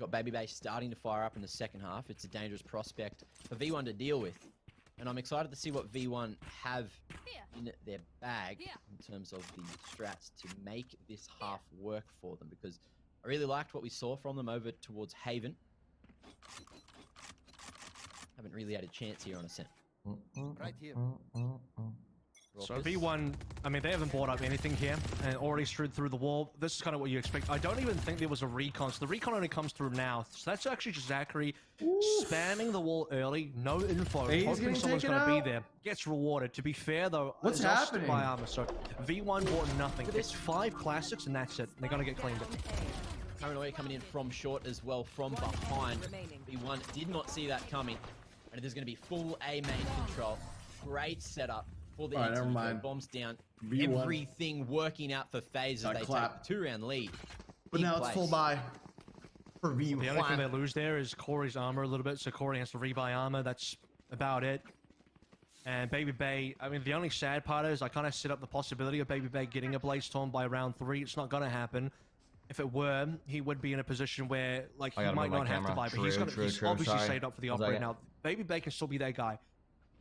Got Baby Bay starting to fire up in the second half. It's a dangerous prospect for V1 to deal with. And I'm excited to see what V1 have in their bag in terms of the strats to make this half work for them, because I really liked what we saw from them over towards Haven. Haven't really had a chance here on Ascent. Right here. So V1, I mean, they haven't brought up anything here and already strewed through the wall. This is kind of what you expect. I don't even think there was a recon. So the recon only comes through now. So that's actually just Zachary spamming the wall early. No info. Hoping someone's going to be there. Gets rewarded. To be fair, though, what's happening? By armor. So V1 bought nothing. It's 5 classics and that's it. They're going to get cleaned up. Paranoia coming in from short as well from behind. V1 did not see that coming. And there's going to be full A main control. Great setup. For the never mind. Bombs down. V1. Everything working out for FaZe as they take a 2-round lead. But now it's full buy for V1. The only thing they lose there is Corey's armor a little bit, so Corey has to rebuy armor. That's about it. And Baby Bay, I mean, the only sad part is I kind of set up the possibility of Baby Bay getting a Blaze Storm by round 3. It's not going to happen. If it were, he would be in a position where, like, he might not have to buy, but he's obviously saved up for the operator. Now, Baby Bay can still be that guy.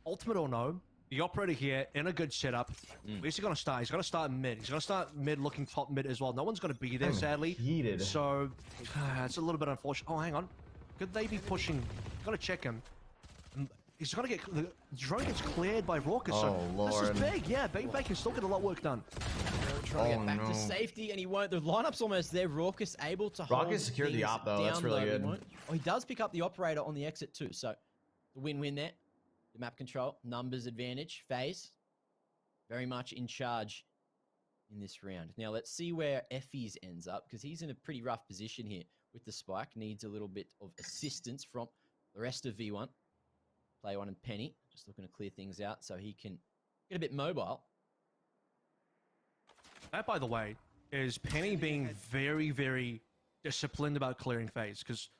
Ultimate or no, the operator here in a good setup. Where's he going to start? He's going to start mid. He's going to start mid, looking top mid as well. No one's going to be there, sadly. So it's a little bit unfortunate. Oh, hang on. Could they be pushing? Got to check him. He's going to get the drone gets cleared by Raucus. Oh, Lord. This is big. Yeah, Baby Bay can still get a lot of work done. Trying to get back to safety, and he won't. The lineup's almost there. Raucus able to hold. Raucus secured the op though. That's really good. Oh, he does pick up the operator on the exit too. So the win-win there. The map control, numbers advantage, FaZe. Very much in charge in this round. Now let's see where FaZe ends up, because he's in a pretty rough position here with the spike. Needs a little bit of assistance from the rest of V1. Player 1 and Penny just looking to clear things out so he can get a bit mobile. That, by the way, is Penny being very, very disciplined about clearing FaZe, because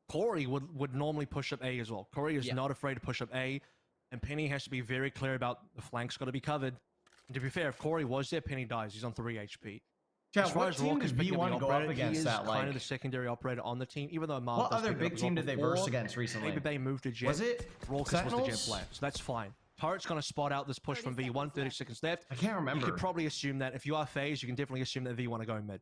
Corey would normally push up A as well. Corey is not afraid to push up A, and Penny has to be very clear about the flank's got to be covered. And to be fair, if Corey was there, Penny dies. He's on 3 HP. Chat, as far as team did V1 go up against that? Kind of the secondary operator on the team, even though Marv what other big team did they verse against recently? Baby Bay moved to Jet. Was it Raucus was the Jet player, so that's fine. Turret's going to spot out this push from V1, 30 seconds left. I can't remember. You could probably assume that if you are FaZe, you can definitely assume that V1 are going mid.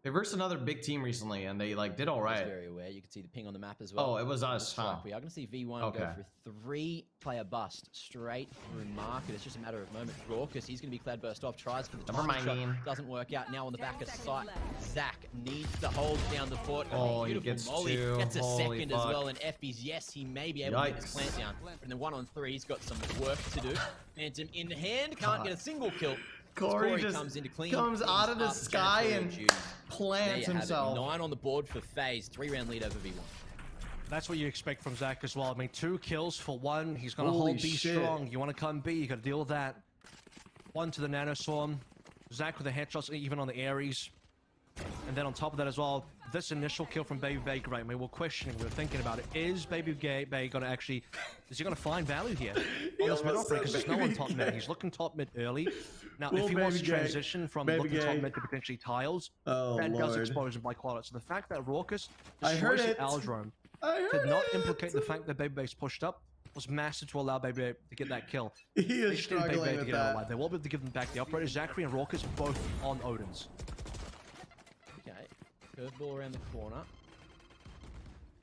They versed another big team recently, and they did all right. Very aware. You can see the ping on the map as well. Oh, it was us, huh? We are going to see V1 go for 3-player bust straight through market. It's just a matter of moment. Raucus, he's going to be cloud burst off. Tries for the time shot. Doesn't work out. Now on the back of sight, Zach needs to hold down the fort. Oh, beautiful he gets molly. 2. Gets a Holy second fuck. as well. And FB's, yes, he may be able to get his plant down. But in the 1-on-3, he's got some work to do. Phantom in hand, can't get a single kill. Corey just comes out of the sky and plants himself. 9 on the board for FaZe. 3-round lead over V1. That's what you expect from Zach as well. I mean, 2 kills for 1. He's going to hold B strong. You want to come B, you got to deal with that. 1 to the Nano Swarm. Zach with the headshots even on the Ares. And then on top of that as well, this initial kill from Baby Bay, great. I mean, we're questioning, we're thinking about it. Is Baby Bay going to actually, is he going to find value here on this mid operator? Because there's no one top mid. He's looking top mid early. Now, if he wants to transition from looking top mid to potentially tiles, that does expose him by quality. So the fact that Raucus destroys the Aldrome did not implicate the fact that Baby Bay's pushed up was massive to allow Baby Bay to get that kill. He is struggling with that. They will be able to give them back the operator. Zachary and Raucus both on Odins. Curveball around the corner.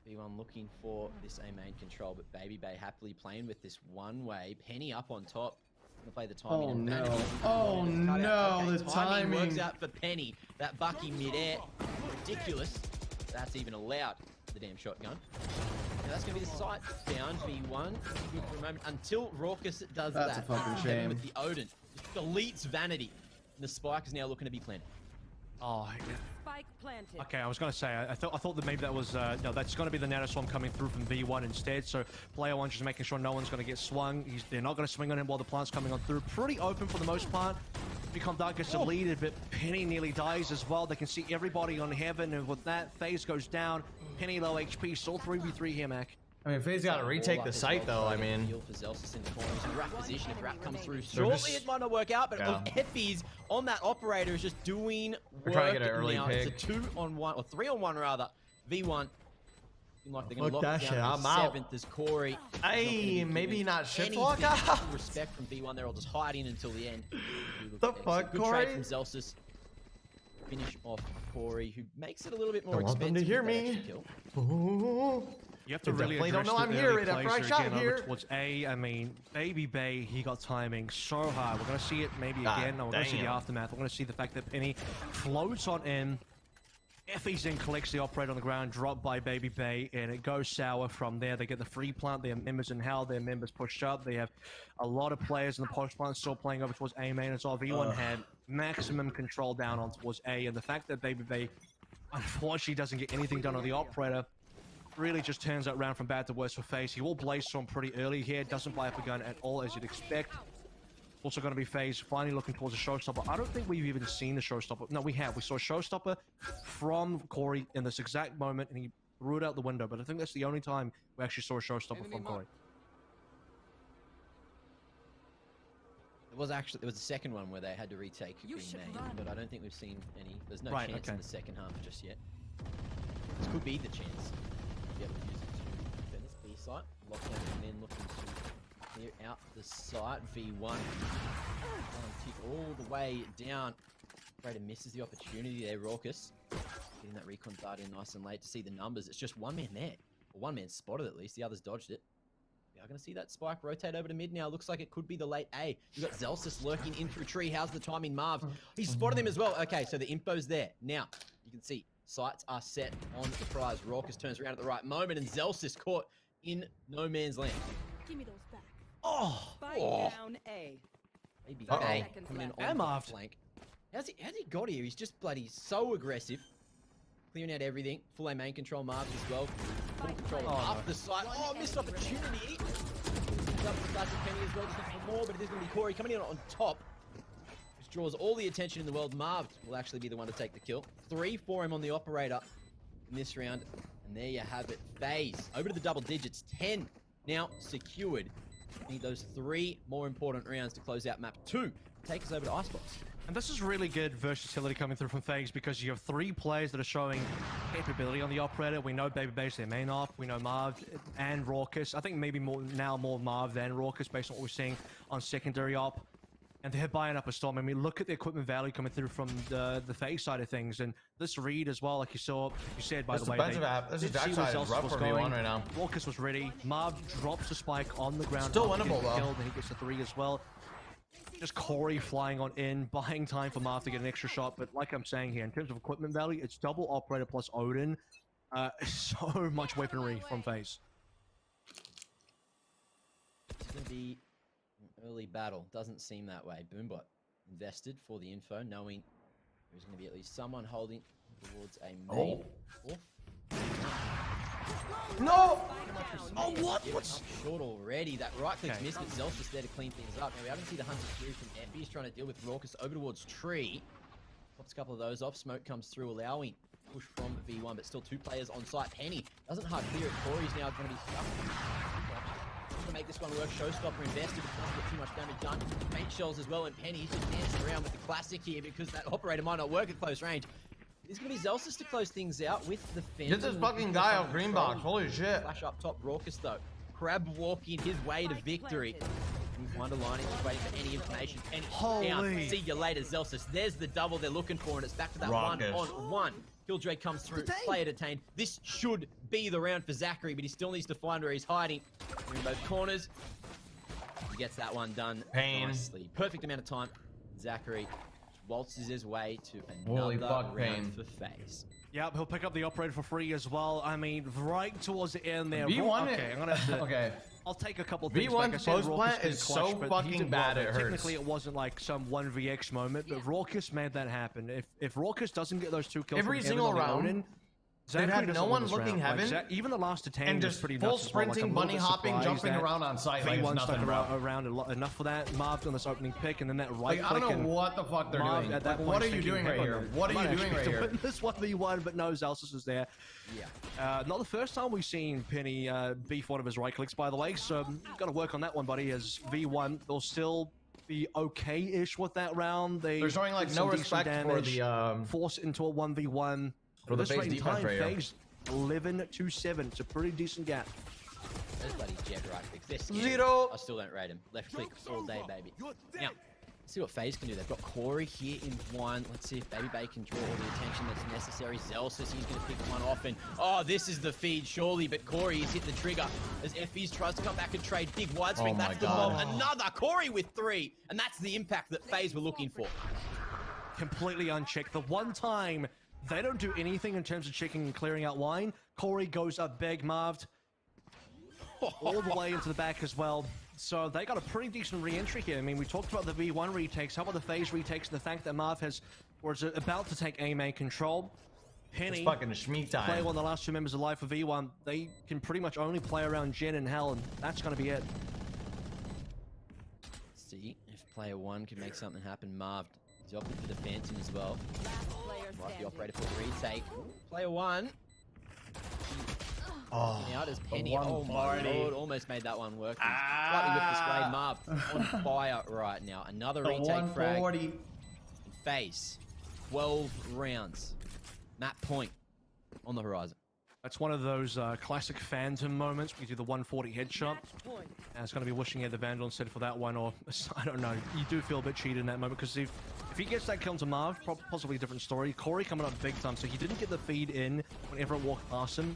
V1 looking for this A main control, but Baby Bay happily playing with this one way. Penny up on top. Gonna play the timing. Oh no! Oh no! The timing works out for Penny. That Bucky midair, ridiculous. That's even allowed. The damn shotgun. Now that's gonna be the sight down. V1 good for a moment until Raucus does that. That's a fucking shame. With the Odin, just deletes vanity. And the spike is now looking to be planted. Oh, okay, I was going to say, I thought that maybe that was, no, that's going to be the Nano Swarm coming through from V1 instead, so player 1 just making sure no one's going to get swung. They're not going to swing on him while the plant's coming on through. Pretty open for the most part. Become Dark gets deleted, but Penny nearly dies as well. They can see everybody on Heaven, and with that, FaZe goes down. Penny low HP, still 3v3 here, Mac. I mean, FaZe got to retake the site, though. I mean, position. If Rat comes through shortly, it might not work out. But Effie's on that operator is just doing work. We're trying to get an early now. pick. It's a 2-on-1 or 3-on-1 rather. V1. Like they're gonna Fuck lock that it shit, down I'm to out. 7th as Corey. Hey, maybe not shift anything walk. respect from V1. They're all just hiding until the end. The fuck, Good Corey? trade from Zelsis. Finish off Corey, who makes it a little bit more Don't want expensive. them to hear with that me. extra kill. Ooh. You have to They really definitely don't address know I'm the here early right after I plays shot again over here. towards A. I mean, Baby Bay, he got timing so hard. We're going to see it maybe God again. We're going to see the damn. aftermath. We're going to see the fact that Penny floats on in. Effie's in, collects the operator on the ground, dropped by Baby Bay, and it goes sour from there. They get the free plant, their members in hell, their members pushed up. They have a lot of players in the post plant still playing over towards A main as well. V1 had maximum control down on towards A, and the fact that Baby Bay unfortunately doesn't get anything done on the operator really just turns that round from bad to worse for FaZe. He will blaze storm pretty early here, doesn't buy up a gun at all as you'd expect. Also going to be FaZe finally looking towards a showstopper. I don't think we've even seen the showstopper. No, we have. We saw a showstopper from Corey in this exact moment, and he threw it out the window. But I think that's the only time we actually saw a showstopper from Corey. There was a second one where they had to retake B main, but I don't think we've seen any. There's no chance in the second half just yet. This could be the chance to be able to use it to defend this B site. Lockdown and then looking to clear out the site. V1 tick all the way down. Raider misses the opportunity there. Raucous getting that recon dart in nice and late to see the numbers. It's just one man there, or one man spotted at least. The others dodged it. We are going to see that spike rotate over to mid now. Looks like it could be the late A. You've got Zelsis lurking in through tree. How's the timing, Marv? He spotted him as well. Okay, so the info's there. Now, you can see sights are set on the prize. Raucous turns around at the right moment, and Zelsis caught in no man's land. Give me those back. Oh! Down A. Maybe Uh-oh. A coming in on the flank. How's he got here? He's just bloody so aggressive. Clearing out everything. Full A main control, Marv as well. Full control up the side. Oh, missed opportunity. Up to Classic Penny as well, just looking for more, but it is going to be Corey coming in on top. Which draws all the attention in the world. Marv will actually be the one to take the kill. 3 for him on the operator in this round. And there you have it. FaZe over to the double digits. 10 now secured. Need those 3 more important rounds to close out map 2. Take us over to Icebox. And this is really good versatility coming through from FaZe because you have 3 players that are showing capability on the operator. We know Baby Bay's their main op. We know Marv and Raucous. I think maybe more Marv than Raucous based on what we're seeing on secondary op. And they're buying up a storm. I mean, look at the equipment value coming through from the FaZe side of things. And this read as well, like you said, by the way. This is backside rough for V1 right now. Raucous was ready. Marv drops the spike on the ground. Still winnable, though. Killed, and he gets the 3 as well. Just Corey flying on in, buying time for Marv to get an extra shot. But like I'm saying here, in terms of equipment value, it's double operator plus Odin. So much weaponry from FaZe. It's going to be an early battle. Doesn't seem that way. Boombot invested for the info, knowing there's going to be at least someone holding towards a main. No! Oh, what? What's short already? That right click's missed, but Zel's just there to clean things up. Now we haven't seen the hunter through from Effie. He's trying to deal with Raucous over towards Tree. Pops a couple of those off. Smoke comes through, allowing push from V1, but still 2 players on site. Penny doesn't hard clear it. Corey's now going to be stuck. To make this one work, Showstopper invested, but doesn't get too much damage done. Paint shells as well, and Penny's just dancing around with the classic here because that operator might not work at close range. It's going to be Zelsis to close things out with the fence. Get this fucking guy off green box. Holy shit. Flash up top, Raucous though. Crab walking his way to victory. Underlining, just waiting for any information. Penny down. See you later, Zelsis. There's the double they're looking for, and it's back to that Raucous. 1-on-1. Killjoy comes through, player detained. This should be the round for Zachary, but he still needs to find where he's hiding. In both corners. He gets that one done nicely. Perfect amount of time. Zachary waltzes his way to another round for FaZe. Yep, he'll pick up the operator for free as well. I mean, right towards the end there. V1 okay, I'm gonna have to, okay. I'll take a couple things. V1's post plant is so fucking bad it hurts. Technically, it wasn't like some 1vx moment, but Raucous made that happen. If Raucous doesn't get those 2 kills every from single round, Odin, they'd have no one looking heaven, like, even the last to 10 and was just pretty full nuts as well. Like, sprinting, bunny hopping, jumping around on site like it's nothing, bro. Around enough for that. Marv's on this opening pick, and then that right click. click. I don't know what the fuck they're doing. At that point, what are you doing right here? What are you doing right here? This 1v1, but no, Zelsis is there. Yeah. Not the first time we've seen Penny beef one of his right clicks, by the way. So got to work on that one, buddy. As V1, they'll still be okay-ish with that round. They're showing like no respect for the force into a 1v1. for the FaZe defense right here. FaZe 11-7. It's a pretty decent gap. Those bloody jet right clicks. They're scary. 0. I still don't rate him. Left click all day, baby. Now, let's see what FaZe can do. They've got Corey here in one. Let's see if Baby Bay can draw all the attention that's necessary. Zell says he's going to pick one off. And, oh, this is the feed, surely. But Corey has hit the trigger as FaZe tries to come back and trade big wide swing. Oh my That's the God. bomb. Another Corey with 3. And that's the impact that FaZe were looking for. Completely unchecked. The one time they don't do anything in terms of checking and clearing out line, Corey goes up big, Marved all the way into the back as well. So they got a pretty decent re-entry here. I mean, we talked about the V1 retakes. How about the FaZe retakes? The fact that Marv was about to take A main control. Penny, It's fucking Shmeek play time. one of the last 2 members of life for V1. They can pretty much only play around Jin and Hell, and that's going to be it. Let's see if player 1 can make something happen. Marv, he's opted for the Phantom as well. Last player Like the standing. operator for the retake. Player 1. Oh, Out as Penny. one Oh my party. lord, almost made that one work. He's slightly whipped this way. Marv on fire right now. Another the retake frag. 140. FaZe. 12 rounds. Map point on the horizon. That's one of those classic Phantom moments. We do the 140 headshot. Match point. And it's going to be wishing he had the Vandal instead for that one, or I don't know. You do feel a bit cheated in that moment because if he gets that kill to Marv, possibly a different story. Corey coming up big time, so he didn't get the feed in when everyone walked past him.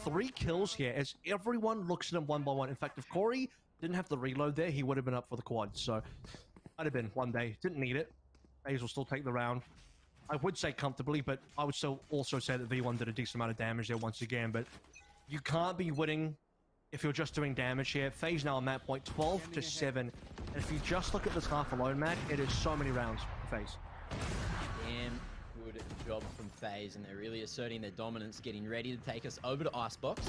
3 kills here as everyone looks at him one by one. In fact, if Corey didn't have the reload there, he would have been up for the quad. So I'd have been one day. Didn't need it. FaZe will still take the round. I would say comfortably, but I would still also say that V1 did a decent amount of damage there once again. But you can't be winning if you're just doing damage here. FaZe now on that point, 12-7. And if you just look at this half alone, Matt, it is so many rounds for FaZe. Damn good job from FaZe, and they're really asserting their dominance, getting ready to take us over to Icebox.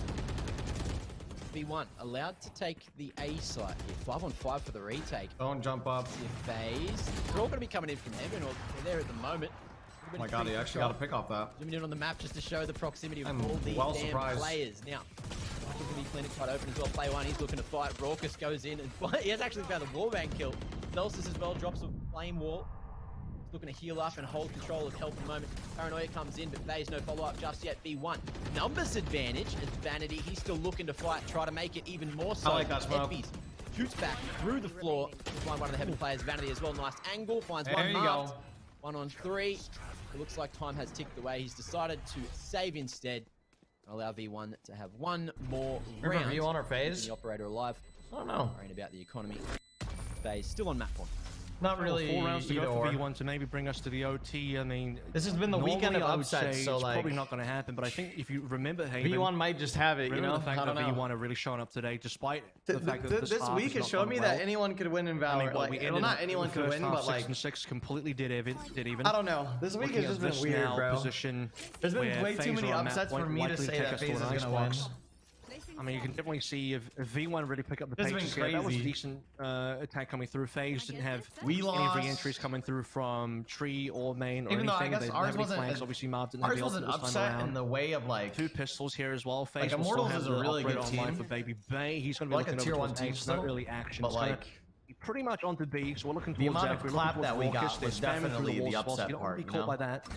V1 allowed to take the A site here. 5-on-5 for the retake. Don't jump up. See if FaZe. They're all going to be coming in from heaven, or they're there at the moment. Oh my god, he actually got a pick off that. Zooming in on the map just to show the proximity of I'm all these well damn surprised. players. Now, Michael's going to be clinic quite open as well. Player 1, he's looking to fight. Raucus goes in and he has actually found the warband kill. Celsius as well drops a flame wall. He's looking to heal up and hold control of health at the moment. Paranoia comes in, but FaZe no follow-up just yet. V1. Numbers advantage as Vanity. He's still looking to fight, try to make it even more so. I like that smoke. Effies shoots back through the floor to find one of the heaven players. Vanity as well. Nice angle. Finds There one you marked. go. 1-on-3. It looks like time has ticked away. He's decided to save instead and allow V1 to have one more round. Remember V1 or Keeping FaZe? the operator alive. I don't know. Worrying about the economy. FaZe still on map point. Not really 4 rounds to either go or. for V1 to maybe bring us to the OT. I mean, This has been the weekend normally of I would upsets, say so it's like probably not going to happen. But I think if you remember, Haven, V1 might just have it, you remember know? the fact I that don't know. V1 are really showing up today, despite the fact that This half week has it not showed gone me well. that anyone could win in I mean, Valorant. well, Like, we well, ended not up anyone the could first win, half but like 6-6 completely dead even. I don't know. This week Looking has just at been this weird, now bro. position There's been where way too FaZe many are on map upsets for point, me to likely say take that us to FaZe an is gonna win. icebox. I mean, you can definitely see if V1 really pick up the This has pace been here. That was a crazy. decent attack coming through. FaZe didn't have We any lost. re-entries coming through from tree or main or Even though I anything. guess They didn't ours have any wasn't flanks. a- Obviously, Marv didn't have Ours the was an ultimate this upset time in around. the way of like 2 pistols here as well. FaZe Like, will still Immortals have is a the really operator good online team. for Baby Bay. He's going to be Like a looking tier over 1 towards team A, so not still, really action. but It's gonna like be pretty much onto B, so we're looking the towards amount F. of We're clap looking that we towards got Raucus. They're was spamming through definitely the wall spots. upset You don't want part, to be you caught know? by that.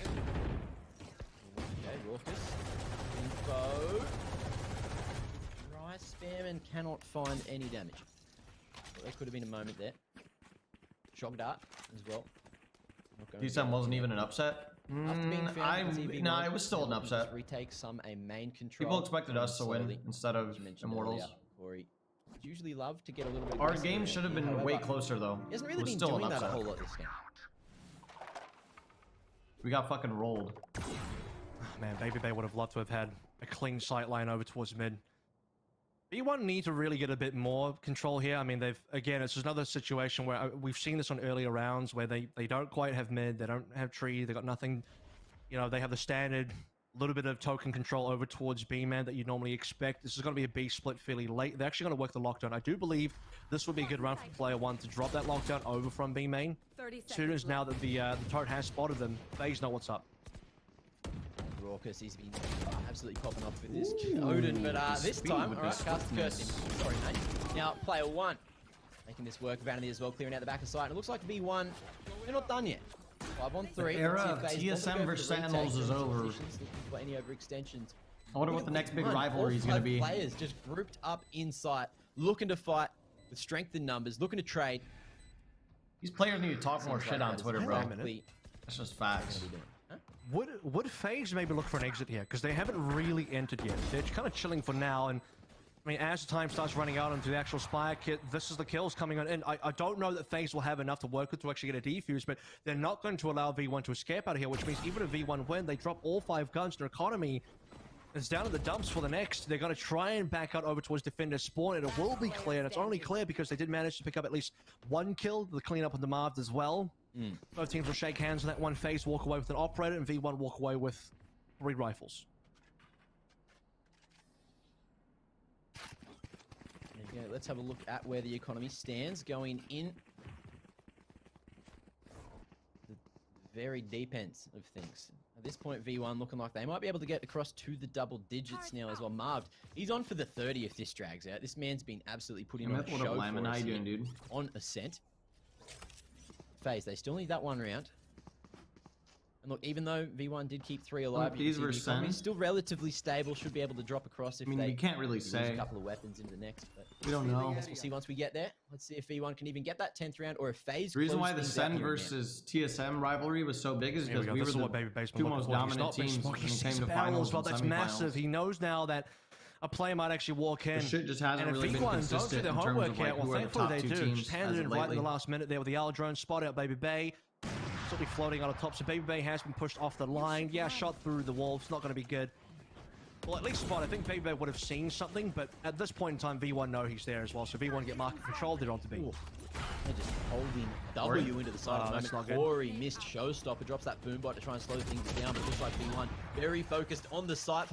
Okay, Raucus. Info. Dry spam and cannot find any damage. Well, there could have been a moment there. Shock dart as well. Not going D7 wasn't even an upset. After being found, No, it was still an upset. Retake some a main control. People expected us to win slowly, instead of as you mentioned Immortals. earlier, Corey would usually love to get a little bit. Our aggressive game with should have it. been way However, closer though. He hasn't It really was been still an doing that a upset. whole lot this game. We got fucking rolled. Man, Baby Bay would have loved to have had a clean sight line over towards mid. B1 need to really get a bit more control here. I mean, again, it's another situation where we've seen this on earlier rounds where they don't quite have mid, they don't have tree, they got nothing. You know, they have the standard little bit of token control over towards B-man that you normally expect. This is going to be a B split fairly late. They're actually going to work the lockdown. I do believe this would be a good run for player 1 to drop that lockdown over from B-main. 30 As soon as now that the turret has spotted them, FaZe know what's up. Raucus, he's been absolutely popping off with this Odin, but this speed time, with alright, this cast curse swiftness. him. Sorry, mate. Now, player 1 making this work. Vanity as well, clearing out the back of sight. And it looks like B1, they're not done yet. 5-on-3. The era Let's of see if FaZe wants to TSM go for versus the retake. Sentinels is Looking over. for any overextensions. I wonder what the next big rivalry is going to be. Players just grouped up in sight, looking to fight with strength in numbers, looking to trade. These players need to talk more shit on Twitter, bro. That's just facts. Would FaZe maybe look for an exit here? Because they haven't really entered yet. They're kind of chilling for now, and I mean, as the time starts running out into the actual Spire kit, this is the kills coming on in. I don't know that FaZe will have enough to work with to actually get a defuse, but they're not going to allow V1 to escape out of here, which means even if V1 win, they drop all 5 guns. Their economy is down in the dumps for the next. They're going to try and back out over towards Defender spawn, and it will be clear, and it's only clear because they did manage to pick up at least 1 kill, the cleanup on the Marved as well. Both teams will shake hands on that one. FaZe walk away with an operator, and V1 walk away with 3 rifles. There you go. Let's have a look at where the economy stands going in the very deep ends of things. At this point, V1 looking like they might be able to get across to the double digits now as well. Marved, he's on for the 30 if this drags out. This man's been absolutely putting on a show for us. How you doing, dude? On Ascent. FaZe, they still need that 1 round. And look, even though V1 did keep 3 alive, these were he's still relatively stable, should be able to drop across if we can't really say. A couple of weapons into the next, but we don't know. I guess we'll see once we get there. Let's see if V1 can even get that 10th round, or if FaZe. The reason why the Sen versus TSM rivalry was so big is because we were the 2 most dominant teams when it came to finals. Well, that's massive. He knows now that a player might actually walk in. The shit just hasn't and really if been V1 consistent don't do their in terms homework of like, yet, well, who are the top thankfully 2 they do. teams Just handed in right in lately. the last minute there with the Yellow drone, spot out Baby Bay. Still be floating on the top, so Baby Bay has been pushed off the line. Yeah, shot through the wall. It's not going to be good. Well, at least spot. I think Baby Bay would have seen something, but at this point in time, V1 know he's there as well. So V1 get market control. They're on to B. They're just holding W into the side at the moment. Corey missed Showstopper, drops that boombot to try and slow things down, but looks like V1 very focused on the site.